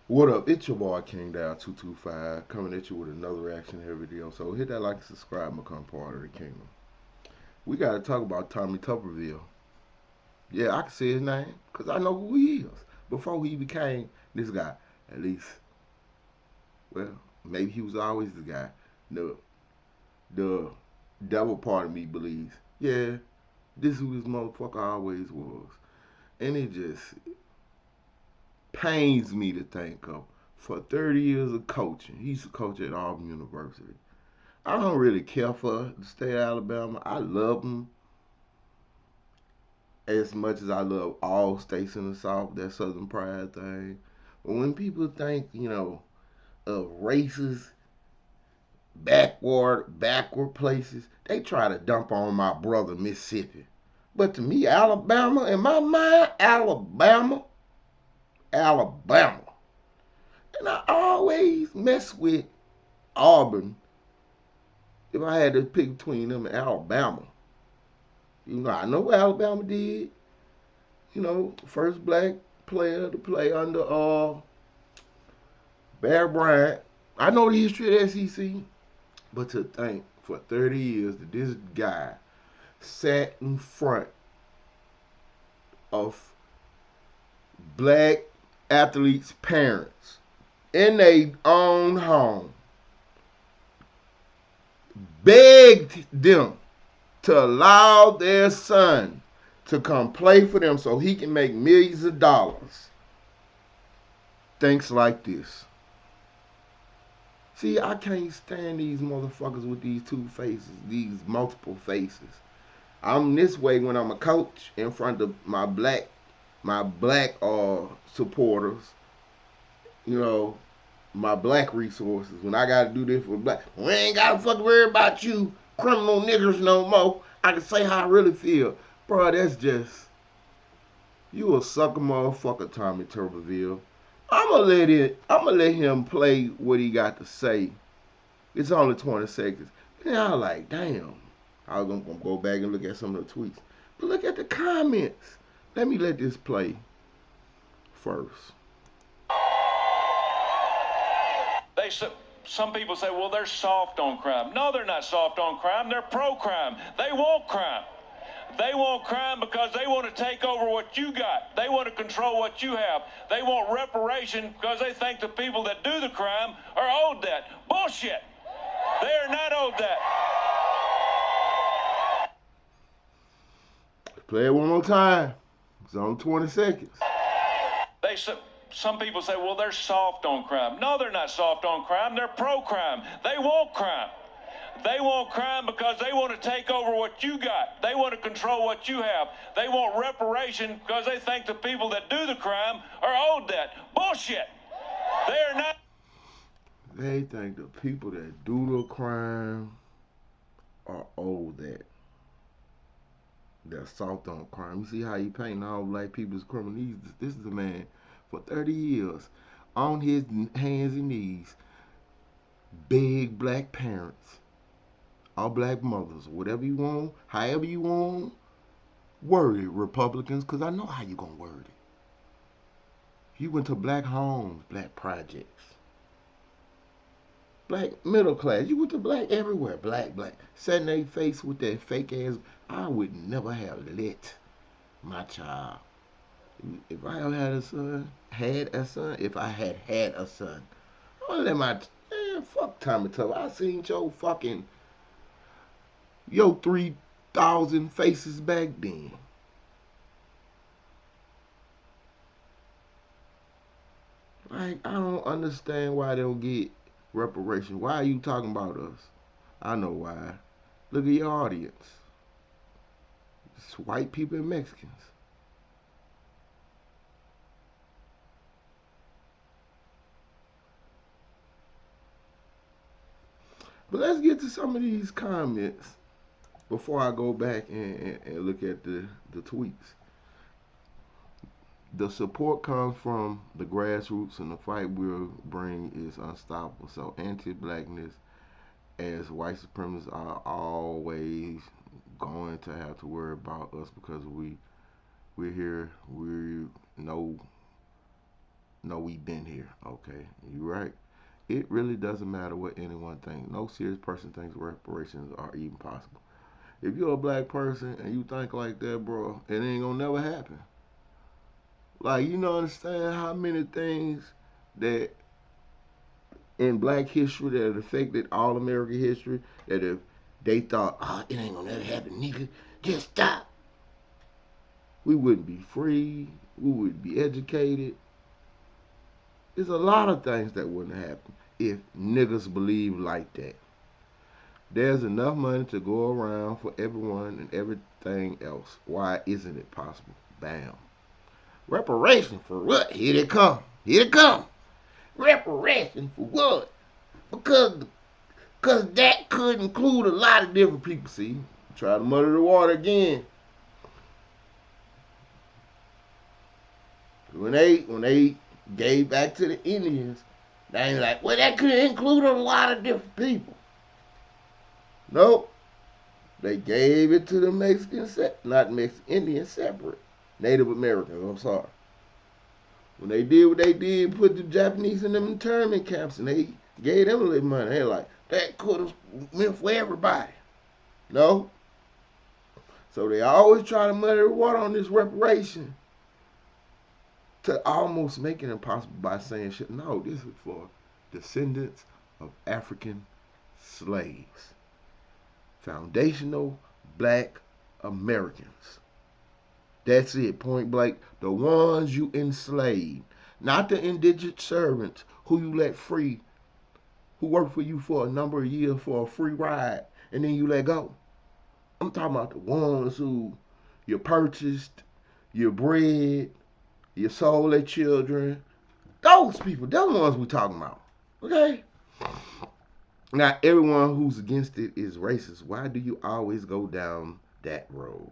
What up? It's your boy King Down 225 coming at you with another reaction here video. So hit that like and subscribe and become part of the kingdom. We gotta talk about Tommy Tubberville. Yeah, I can say his name because I know who he is. Before he became this guy, at least, well, maybe he was always the guy. The devil part of me believes, yeah, this is who this motherfucker always was. And it just pains me to think of for 30 years of coaching. He used to coach at Auburn University. I don't really care for the state of Alabama. I love them as much as I love all states in the South, that Southern pride thing. But when people think, of races, backward places, they try to dump on my brother Mississippi. But to me, Alabama, in my mind, Alabama. And I always mess with Auburn if I had to pick between them and Alabama. I know what Alabama did. First black player to play under Bear Bryant. I know the history of the SEC, but to think for 30 years that this guy sat in front of black athletes' parents in their own home, begged them to allow their son to come play for them so he can make millions of dollars. Things like this. See, I can't stand these motherfuckers with these two faces, these multiple faces. I'm this way when I'm a coach in front of my black supporters, you know, my black resources. When I gotta do this with black, we ain't gotta fucking worry about you criminal niggers no more. I can say how I really feel. Bro, that's just, you a sucker motherfucker, Tommy Tuberville. I'ma let him play what he got to say. It's only 20 seconds. And I was like, damn. I was gonna go back and look at some of the tweets. But look at the comments. Let this play first. They some people say, well, they're soft on crime. No, they're not soft on crime. They're pro-crime. They want crime. They want crime because they want to take over what you got. They want to control what you have. They want reparation because they think the people that do the crime are owed that. Bullshit. They are not owed that. Play it one more time. It's on 20 seconds. They some people say, well, they're soft on crime. No, they're not soft on crime. They're pro-crime. They want crime. They want crime because they want to take over what you got. They want to control what you have. They want reparation because they think the people that do the crime are owed that. Bullshit. They are not. They think the people that do the crime are owed that. They're soft on crime. You see how you painting all black people as criminals? This is a man for 30 years on his hands and knees, big black parents, all black mothers, whatever you want, however you want, word it, Republicans, because I know how you going to word it. You went to black homes, black projects, black middle class. You went to black everywhere, black. Sat in their face with that fake ass. I would never have let my child, if I ever if I had a son, I would let my, man, fuck Tommy Tuber. I seen your 3,000 faces back then. Like, I don't understand why they don't get reparation. Why are you talking about us? I know why. Look at your audience. It's white people and Mexicans. But let's get to some of these comments before I go back and look at the tweets. The support comes from the grassroots, and the fight we'll bring is unstoppable. So anti-blackness, as white supremacists, are always going to have to worry about us because we're here. We know No, we been here. Okay, you're right. It really doesn't matter what anyone thinks. No serious person thinks reparations are even possible. If you're a black person and you think like that, bro, it ain't gonna never happen. Like, you don't understand how many things that in black history that have affected all American history that if they thought, oh, it ain't gonna never happen, nigga, just stop. We wouldn't be free. We wouldn't be educated. There's a lot of things that wouldn't happen if niggas believe like that. There's enough money to go around for everyone and everything else. Why isn't it possible? Bam. Reparation for what? Here they come. Here they come. Reparation for what? Because that could include a lot of different people. See, try to muddy the water again. When they gave back to the Indians, they ain't like, well, that could include a lot of different people. Nope. They gave it to the Mexicans, not Mexican Indians separate. Native Americans, I'm sorry. When they did what they did, put the Japanese in them internment camps and they gave them a little money. They like, that could have meant for everybody. No. So they always try to muddy the water on this reparation to almost make it impossible by saying shit. No, this is for descendants of African slaves. Foundational black Americans. That's it, point blank. The ones you enslaved. Not the indigent servants who you let free, who worked for you for a number of years for a free ride, and then you let go. I'm talking about the ones who you purchased, you bred, you sold their children. Those people, those ones we talking about. Okay? Now, everyone who's against it is racist. Why do you always go down that road?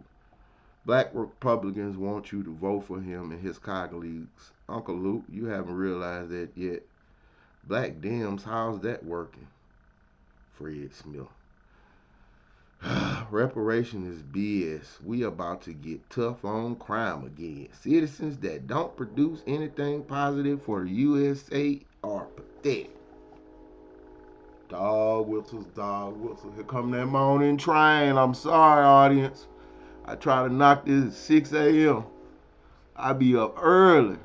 Black Republicans want you to vote for him and his colleagues. Uncle Luke, you haven't realized that yet. Black Dems, how's that working? Fred Smith. Reparation is BS. We about to get tough on crime again. Citizens that don't produce anything positive for the USA are pathetic. Dog whistles, dog whistles. Here come that morning train. I'm sorry, audience. I try to knock this at 6 a.m. I be up early.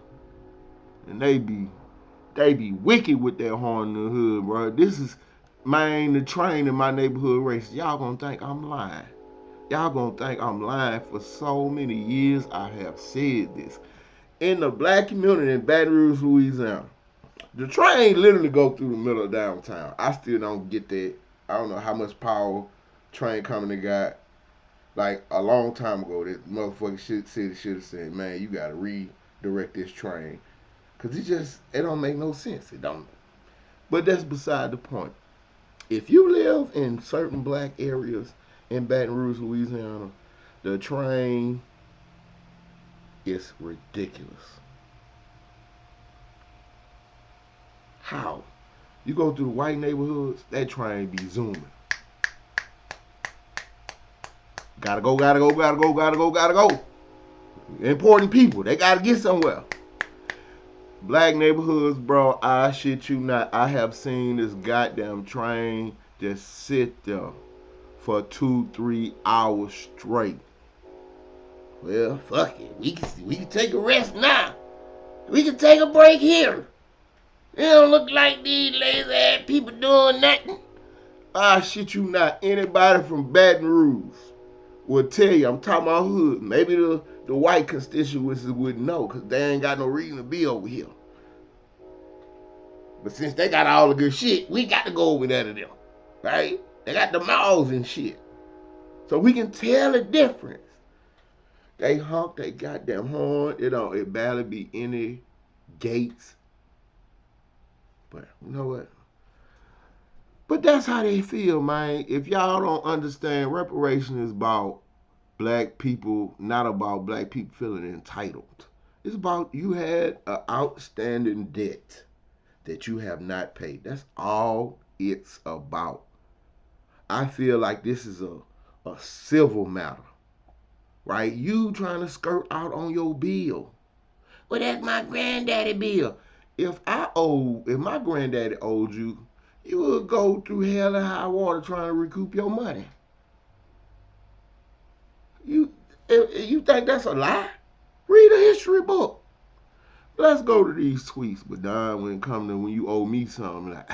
And they be wicked with that horn in the hood, bro. This is, man, the train in my neighborhood race. Y'all gonna think I'm lying. Y'all gonna think I'm lying. For so many years I have said this. In the black community in Baton Rouge, Louisiana, the train literally go through the middle of downtown. I still don't get that. I don't know how much power train company got. Like a long time ago, that motherfucking city should have said, man, you gotta redirect this train. Cause it don't make no sense. It don't. But that's beside the point. If you live in certain black areas in Baton Rouge, Louisiana, the train is ridiculous. How? You go through the white neighborhoods, that train be zooming. Gotta go, gotta go, gotta go, gotta go, gotta go. Important people, they gotta get somewhere. Black neighborhoods, bro, I shit you not. I have seen this goddamn train just sit there for 2-3 hours straight. Well, fuck it. We can take a rest now. We can take a break here. It don't look like these lazy ass people doing nothing. I shit you not. Anybody from Baton Rouge will tell you, I'm talking about hood. Maybe the white constituencies wouldn't know because they ain't got no reason to be over here. But since they got all the good shit, we got to go over there to them. Right? They got the malls and shit. So we can tell the difference. They honk they goddamn horn. It barely be any gates. But you know what? But that's how they feel, man. If y'all don't understand, reparation is about black people, not about black people feeling entitled. It's about you had an outstanding debt that you have not paid. That's all it's about. I feel like this is a civil matter, right? You trying to skirt out on your bill. Well, that's my granddaddy bill. If my granddaddy owed you, you would go through hell and high water trying to recoup your money. You, you think that's a lie? Read a history book. Let's go to these tweets, but Don, when it comes to when you owe me something, like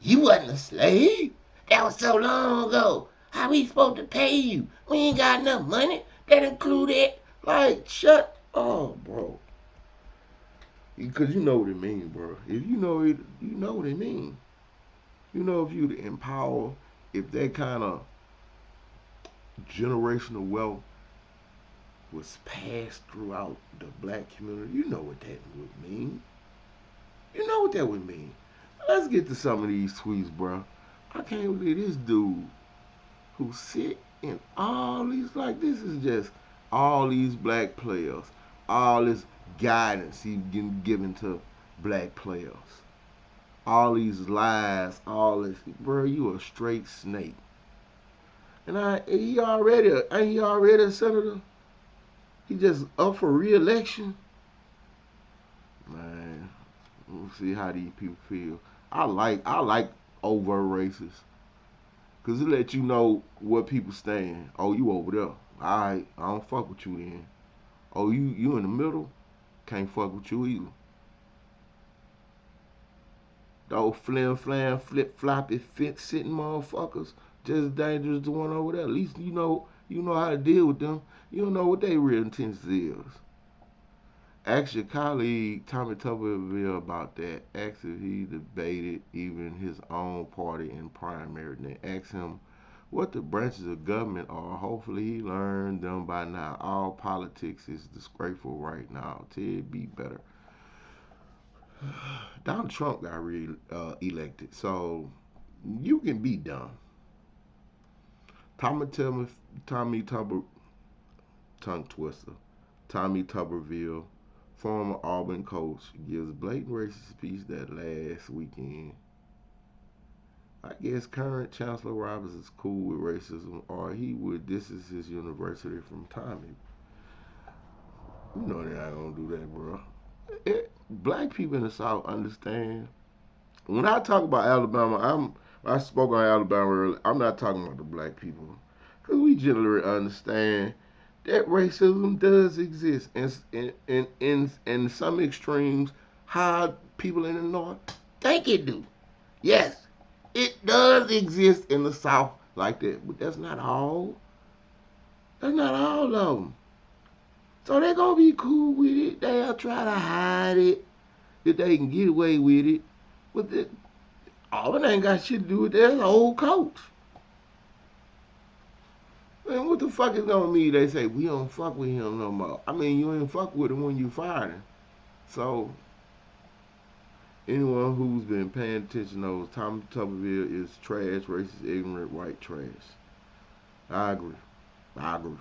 you wasn't a slave. That was so long ago. How we supposed to pay you? We ain't got enough money. That included. Like, shut up, bro. Because you know what it means, bro. If you know it, you know what it means. You know, if you empower, if that kind of generational wealth was passed throughout the black community, you know what that would mean. You know what that would mean. Let's get to some of these tweets, bro. I can't believe this dude who sit in all these, like, this is just all these black players, all this guidance he getting given to black players, all these lies, all this, bro. You a straight snake. And ain't he already a senator? He just up for re-election. Man, we'll see how these people feel. I like overt racists. Cause it let you know what people stand. Oh, you over there. Alright, I don't fuck with you then. Oh, you in the middle? Can't fuck with you either. Those flim flam flip floppy fit sitting motherfuckers just as dangerous as the one over there. At least you know how to deal with them. You don't know what their real intentions is. Ask your colleague Tommy Tubberville about that. Ask if he debated even his own party in primary. Then ask him what the branches of government are. Hopefully he learned them by now. All politics is disgraceful right now. Ted be better. Donald Trump got elected, so you can be dumb. Tommy Tommy Tubber tongue twister. Tommy Tubberville, former Auburn coach, gives blatant racist speech that last weekend. I guess current Chancellor Roberts is cool with racism, or he would distance his university from Tommy. You know they ain't gonna do that, bro. Black people in the South understand. When I talk about Alabama, I spoke on Alabama earlier. I'm not talking about the black people, because we generally understand that racism does exist, in some extremes, how people in the North think it do. Yes, it does exist in the South like that, but that's not all. That's not all of them. So they're gonna be cool with it. They'll try to hide it if they can get away with it. But Auburn ain't got shit to do with that. That's an old coach. Man, what the fuck is gonna mean? They say we don't fuck with him no more. I mean, you ain't fuck with him when you fired him. So anyone who's been paying attention knows Tommy Tuberville is trash, racist, ignorant, white trash. I agree. I agree.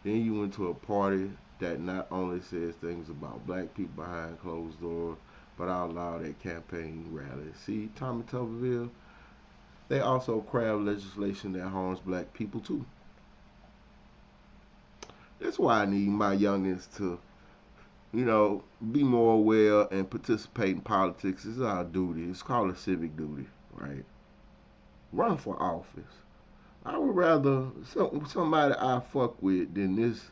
Then you went to a party that not only says things about black people behind closed doors, but out loud at campaign rallies. See, Tommy Tuberville, they also craft legislation that harms black people too. That's why I need my youngins to, be more aware and participate in politics. It's our duty. It's called a civic duty, right? Run for office. I would rather somebody I fuck with than this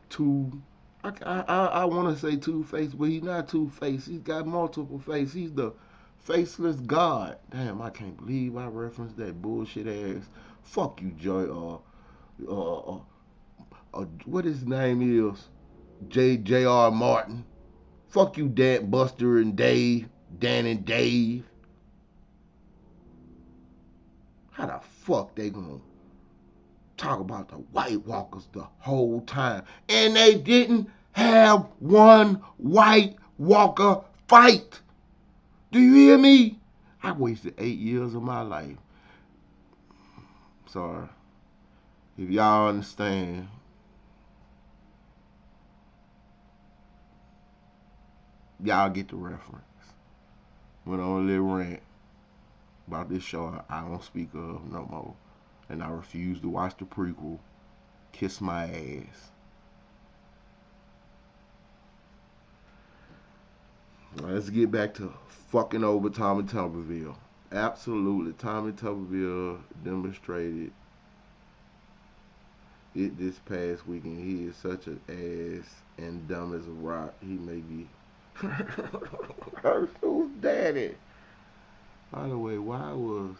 two. I want to say two faced, but he's not two faced. He's got multiple faces. He's the faceless God. Damn, I can't believe I referenced that bullshit ass. Fuck you, Joy. What his name is? J.R. Martin. Fuck you, Dan Buster and Dave. Dan and Dave. How the fuck they gonna talk about the White Walkers the whole time? And they didn't have one White Walker fight. Do you hear me? I wasted 8 years of my life. Sorry. If y'all understand, y'all get the reference. Went on a little rant about this show I don't speak of no more. And I refuse to watch the prequel. Kiss my ass. let's get back to fucking over Tommy Tubberville. Absolutely, Tommy Tubberville demonstrated it this past weekend. He is such an ass and dumb as a rock. He may be. Who's daddy? By the way, why was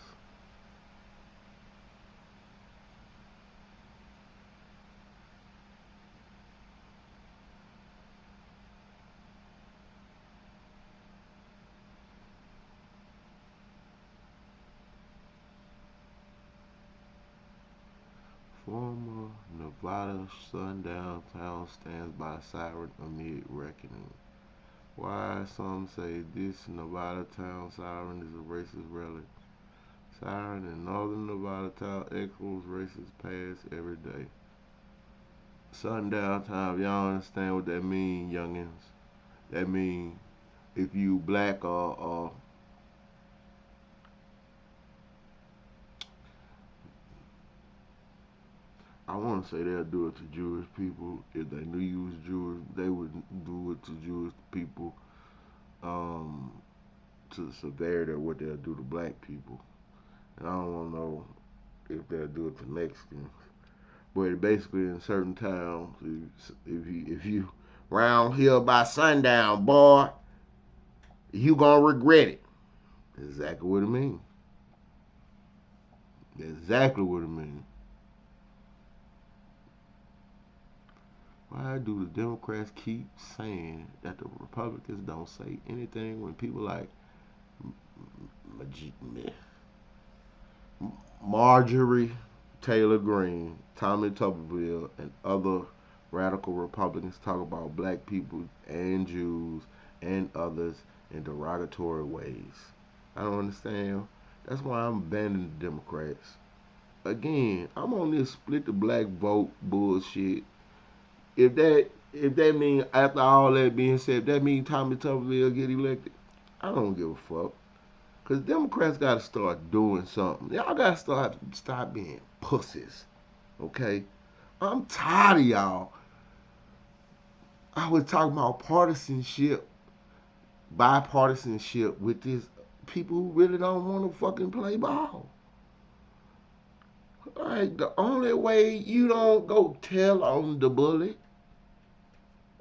former Nevada sundown town stands by siren amid reckoning? Why some say this Nevada town siren is a racist relic. Siren in northern Nevada town echoes racist past every day. Sundown time, y'all understand what that mean, youngins? That mean if you black or I want to say they'll do it to Jewish people. If they knew you was Jewish, they would do it to Jewish people um, to the severity of what they'll do to black people. And I don't want to know if they'll do it to Mexicans. But basically, in certain towns, if you round here by sundown, boy, you gonna regret it. That's exactly what it means. That's exactly what it means. Why do the Democrats keep saying that the Republicans don't say anything when people like Marjorie Taylor Greene, Tommy Tubberville, and other radical Republicans talk about black people and Jews and others in derogatory ways? I don't understand. That's why I'm banning the Democrats. Again, I'm on this split the black vote bullshit. If that mean after all that being said, that mean Tommy Tuberville get elected, I don't give a fuck. Cause Democrats gotta start doing something. Y'all gotta stop being pussies. Okay? I'm tired of y'all. I was talking about partisanship, bipartisanship with this people who really don't want to fucking play ball. Like the only way you don't go tell on the bully.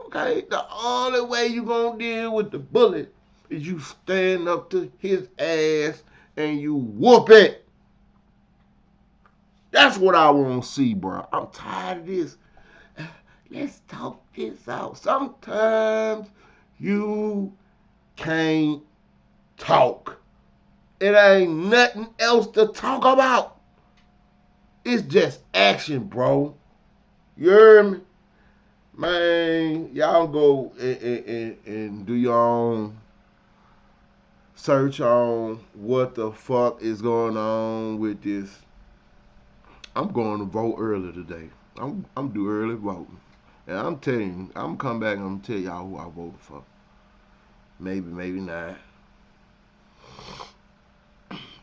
Okay, the only way you gonna deal with the bully is you stand up to his ass and you whoop it. That's what I want to see, bro. I'm tired of this. Let's talk this out. Sometimes you can't talk. It ain't nothing else to talk about. It's just action, bro. You hear me? Man, y'all go and do your own search on what the fuck is going on with this. I'm going to vote early today. I'm do early voting. And I'm telling you, I'm come back and I'm tell y'all who I voted for. Maybe, maybe not.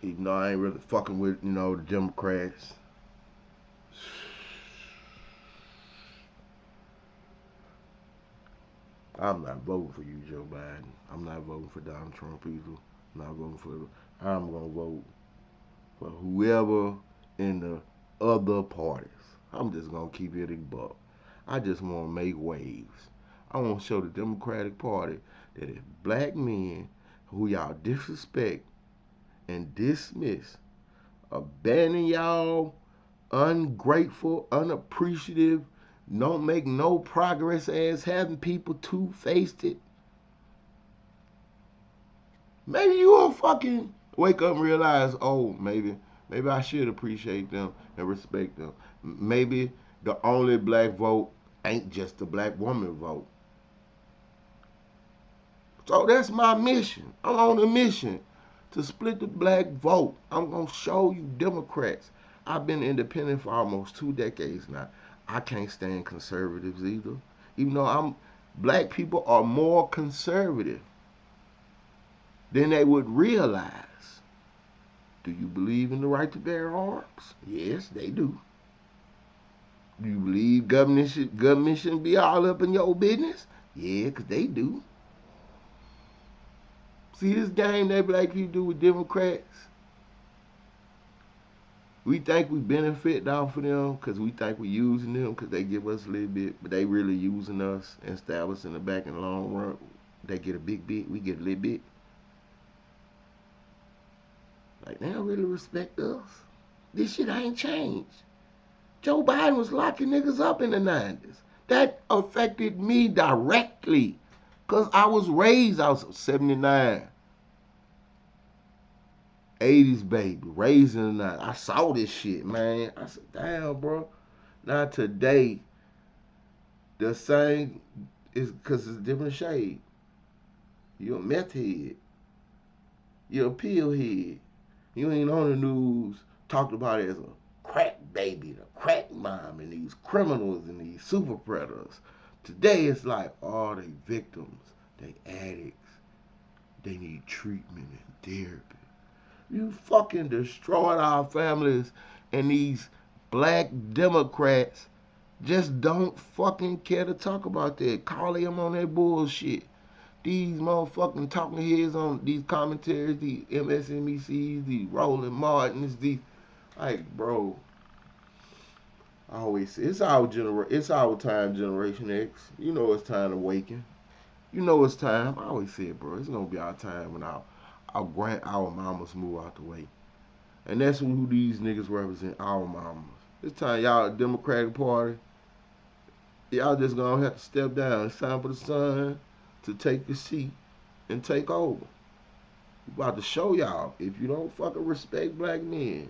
Even though I ain't really fucking with, the Democrats. I'm not voting for you, Joe Biden. I'm not voting for Donald Trump either. I'm not voting for. I'm gonna vote for whoever in the other parties. I'm just gonna keep it a buck. I just want to make waves. I want to show the Democratic Party that if black men who y'all disrespect and dismiss, abandon y'all, ungrateful, unappreciative, don't make no progress as having people two-faced it. Maybe you will fucking wake up and realize, oh, maybe I should appreciate them and respect them. Maybe the only black vote ain't just the black woman vote. So that's my mission. I'm on a mission to split the black vote. I'm gonna show you Democrats. I've been independent for almost 2 decades now. I can't stand conservatives either. Even though black people are more conservative than they would realize. Do you believe in the right to bear arms? Yes, they do. Do you believe government shouldn't be all up in your business? Yeah, 'cause they do. See this game that black people do with Democrats? We think we benefit off of them because we think we using them because they give us a little bit, but they really using us and stab us in the back in the long run. They get a big bit, we get a little bit. Like, they don't really respect us. This shit ain't changed. Joe Biden was locking niggas up in the 90s. That affected me directly because I was raised, I was 79. 80s baby, raised in the 90s. I saw this shit, man. I said, damn, bro. Now today, the same is because it's a different shade. You're a meth head. You're a pill head. You ain't on the news talked about it as a crack baby, the crack mom, and these criminals and these super predators. Today it's like, oh, they victims, they addicts, they need treatment and therapy. You fucking destroyed our families, and these black Democrats just don't fucking care to talk about that. Call them on that bullshit. These motherfucking talking heads on these commentaries, these MSNBCs, these Roland Martins, these, like, bro. I always say it's our time, Generation X. You know it's time to awaken. You know it's time. I always say it, bro. It's gonna be our time when our mamas move out the way. And that's who these niggas represent, our mamas. It's time y'all, Democratic Party, y'all just gonna have to step down. It's time for the son to take the seat and take over. We about to show y'all, if you don't fucking respect black men,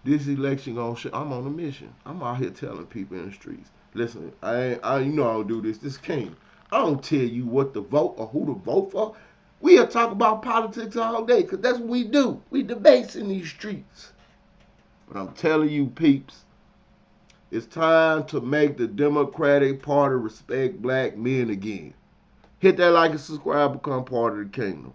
this election gonna show. I'm on a mission. I'm out here telling people in the streets, listen, you know I don't do this. This king. I don't tell you what to vote or who to vote for. We'll talk about politics all day, because that's what we do. We debates in these streets. But I'm telling you, peeps, it's time to make the Democratic Party respect black men again. Hit that like and subscribe, become part of the kingdom.